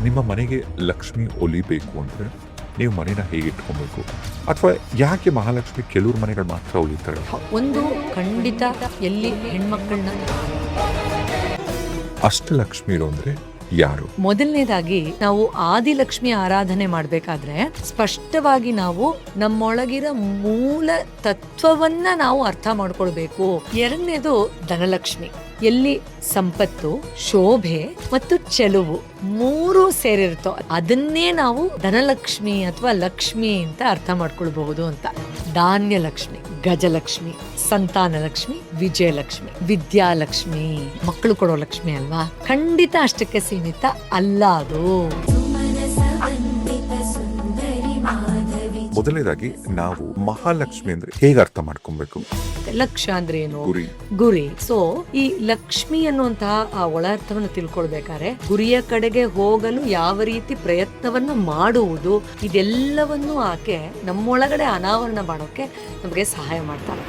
ನಿಮ್ಮ ಮನೆಗೆ ಲಕ್ಷ್ಮಿ ಒಲಿಬೇಕು ಅಂದರೆ ನೀವು ಮನೇನ ಹೇಗೆ ಇಟ್ಕೊಬೇಕು, ಅಥವಾ ಯಾಕೆ ಮಹಾಲಕ್ಷ್ಮಿ ಕೆಲವ್ರ ಮನೆಗಳು ಮಾತ್ರ ಒಲಿತಾರೆ? ಒಂದು ಖಂಡಿತ ಎಲ್ಲಿ ಹೆಣ್ಮಕ್ಳನ್ನ ಅಷ್ಟಲಕ್ಷ್ಮಿ ಇರೋ ಅಂದ್ರೆ ಯಾರು? ಮೊದಲನೇದಾಗಿ ನಾವು ಆದಿಲಕ್ಷ್ಮಿ ಆರಾಧನೆ ಮಾಡ್ಬೇಕಾದ್ರೆ ಸ್ಪಷ್ಟವಾಗಿ ನಾವು ನಮ್ಮೊಳಗಿರೋ ಮೂಲ ತತ್ವವನ್ನ ನಾವು ಅರ್ಥ ಮಾಡ್ಕೊಳ್ಬೇಕು. ಎರಡನೇದು ಧನಲಕ್ಷ್ಮಿ, ಎಲ್ಲಿ ಸಂಪತ್ತು, ಶೋಭೆ ಮತ್ತು ಚೆಲುವು ಮೂರು ಸೇರಿರುತ್ತೋ ಅದನ್ನೇ ನಾವು ಧನಲಕ್ಷ್ಮಿ ಅಥವಾ ಲಕ್ಷ್ಮಿ ಅಂತ ಅರ್ಥ ಮಾಡ್ಕೊಳ್ಬಹುದು ಅಂತ. ಧಾನ್ಯಲಕ್ಷ್ಮಿ, ಗಜಲಕ್ಷ್ಮಿ, ಸಂತಾನಲಕ್ಷ್ಮಿ, ವಿಜಯಲಕ್ಷ್ಮಿ, ವಿದ್ಯಾಲಕ್ಷ್ಮಿ, ಮಕ್ಕಳು ಕೊಡೋ ಲಕ್ಷ್ಮಿ ಅಲ್ವಾ? ಖಂಡಿತ ಅಷ್ಟಕ್ಕೆ ಸೀಮಿತ ಅಲ್ಲ ಅದು. ಮೊದಲನೇದಾಗಿ ನಾವು ಮಹಾಲಕ್ಷ್ಮಿ ಅಂದ್ರೆ ಹೇಗೆ ಅರ್ಥ ಮಾಡ್ಕೊಬೇಕು? ಲಕ್ಷ ಅಂದ್ರೆ ಏನು? ಗುರಿ. ಗುರಿ. ಸೊ ಈ ಲಕ್ಷ್ಮಿ ಅನ್ನುವಂತಹ ಆ ಒಳ ಅರ್ಥವನ್ನು ತಿಳ್ಕೊಳ್ಬೇಕಾದ್ರೆ ಗುರಿಯ ಕಡೆಗೆ ಹೋಗಲು ಯಾವ ರೀತಿ ಪ್ರಯತ್ನವನ್ನು ಮಾಡುವುದು, ಇದೆಲ್ಲವನ್ನು ಆಕೆ ನಮ್ಮೊಳಗಡೆ ಅನಾವರಣ ಮಾಡೋಕೆ ನಮಗೆ ಸಹಾಯ ಮಾಡ್ತಾಳೆ.